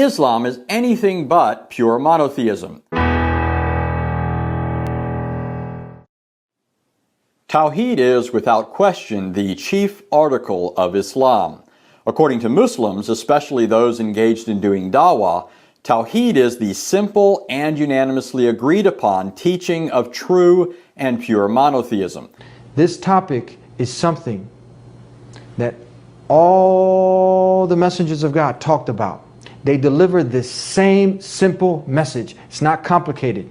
Islam is anything but pure monotheism. Tawhid is, without question, the chief article of Islam. According to Muslims, especially those engaged in doing dawah, Tawhid is the simple and unanimously agreed upon teaching of true and pure monotheism. This topic is something that all the messengers of God talked about. They delivered this same simple message. It's not complicated.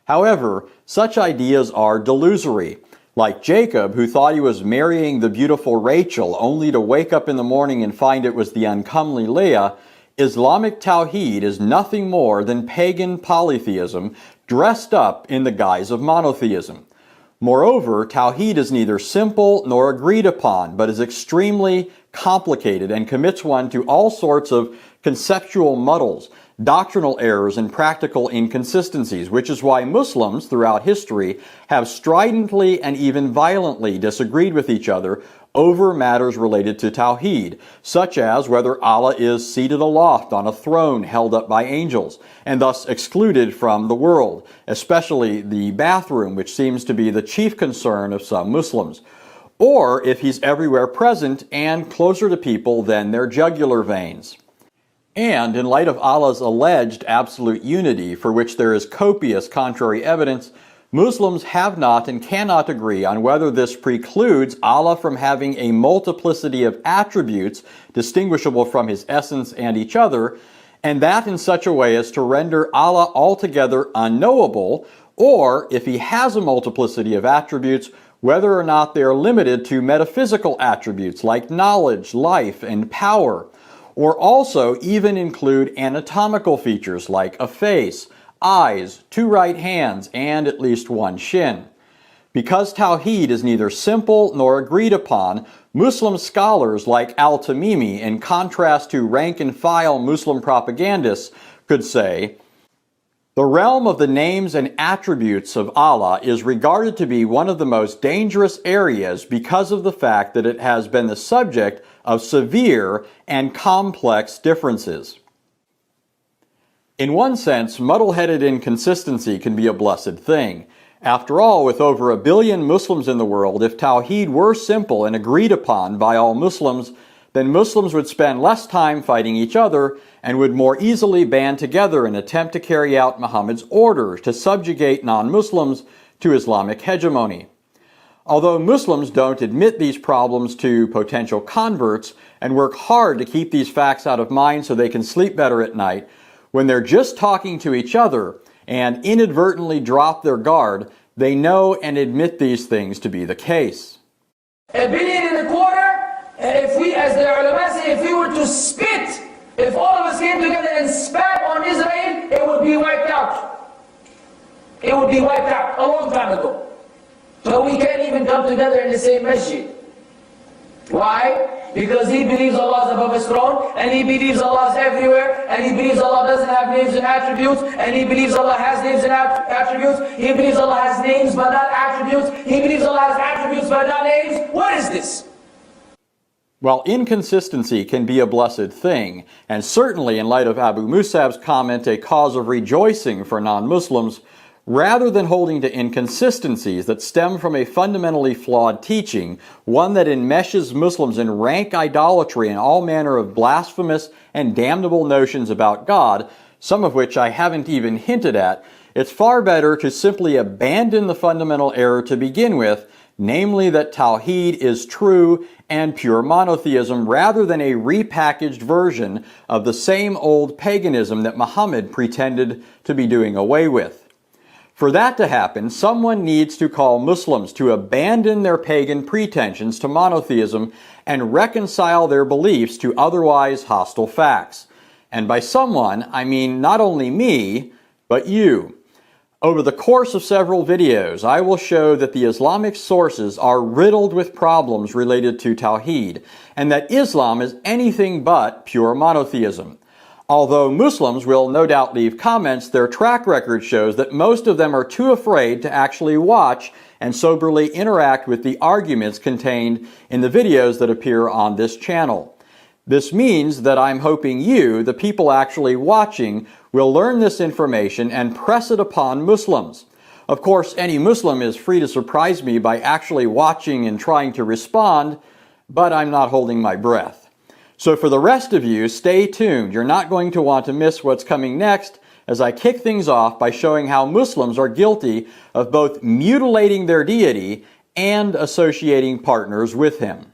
However, such ideas are delusory. Like Jacob, who thought he was marrying the beautiful Rachel only to wake up in the morning and find it was the uncomely Leah, Islamic Tawhid is nothing more than pagan polytheism dressed up in the guise of monotheism. Moreover, Tawhid is neither simple nor agreed upon, but is extremely complicated and commits one to all sorts of conceptual muddles, doctrinal errors, and practical inconsistencies, which is why Muslims throughout history have stridently and even violently disagreed with each other over matters related to Tawhid, such as whether Allah is seated aloft on a throne held up by angels, and thus excluded from the world, especially the bathroom, which seems to be the chief concern of some Muslims, or if he's everywhere present and closer to people than their jugular veins. And in light of Allah's alleged absolute unity, for which there is copious contrary evidence, Muslims have not and cannot agree on whether this precludes Allah from having a multiplicity of attributes distinguishable from His essence and each other, and that in such a way as to render Allah altogether unknowable, or if He has a multiplicity of attributes, whether or not they are limited to metaphysical attributes like knowledge, life, and power, or also even include anatomical features like a face, eyes, 2 right hands, and at least 1 shin. Because Tawhid is neither simple nor agreed upon, Muslim scholars like Al-Tamimi, in contrast to rank-and-file Muslim propagandists, could say, the realm of the names and attributes of Allah is regarded to be one of the most dangerous areas because of the fact that it has been the subject of severe and complex differences. In one sense, muddle-headed inconsistency can be a blessed thing. After all, with over 1 billion Muslims in the world, if Tawhid were simple and agreed upon by all Muslims, then Muslims would spend less time fighting each other and would more easily band together and attempt to carry out Muhammad's orders to subjugate non-Muslims to Islamic hegemony. Although Muslims don't admit these problems to potential converts and work hard to keep these facts out of mind so they can sleep better at night, when they're just talking to each other and inadvertently drop their guard, they know and admit these things to be the case. 1.25 billion, and if we, as the ulama say, if we were to spit, if all of us came together and spat on Israel, it would be wiped out. It would be wiped out a long time ago. But we can't even come together in the same masjid. Why? Because he believes Allah is above His throne, and he believes Allah is everywhere, and he believes Allah doesn't have names and attributes, and he believes Allah has names and attributes. He believes Allah has names but not attributes. He believes Allah has attributes but not names. What is this? While inconsistency can be a blessed thing, and certainly in light of Abu Musab's comment a cause of rejoicing for non-Muslims, rather than holding to inconsistencies that stem from a fundamentally flawed teaching, one that enmeshes Muslims in rank idolatry and all manner of blasphemous and damnable notions about God, some of which I haven't even hinted at, it's far better to simply abandon the fundamental error to begin with, namely that Tawhid is true and pure monotheism rather than a repackaged version of the same old paganism that Muhammad pretended to be doing away with. For that to happen, someone needs to call Muslims to abandon their pagan pretensions to monotheism and reconcile their beliefs to otherwise hostile facts. And by someone, I mean not only me, but you. Over the course of several videos, I will show that the Islamic sources are riddled with problems related to Tawhid, and that Islam is anything but pure monotheism. Although Muslims will no doubt leave comments, their track record shows that most of them are too afraid to actually watch and soberly interact with the arguments contained in the videos that appear on this channel. This means that I'm hoping you, the people actually watching, will learn this information and press it upon Muslims. Of course, any Muslim is free to surprise me by actually watching and trying to respond, but I'm not holding my breath. So for the rest of you, stay tuned. You're not going to want to miss what's coming next as I kick things off by showing how Muslims are guilty of both mutilating their deity and associating partners with him.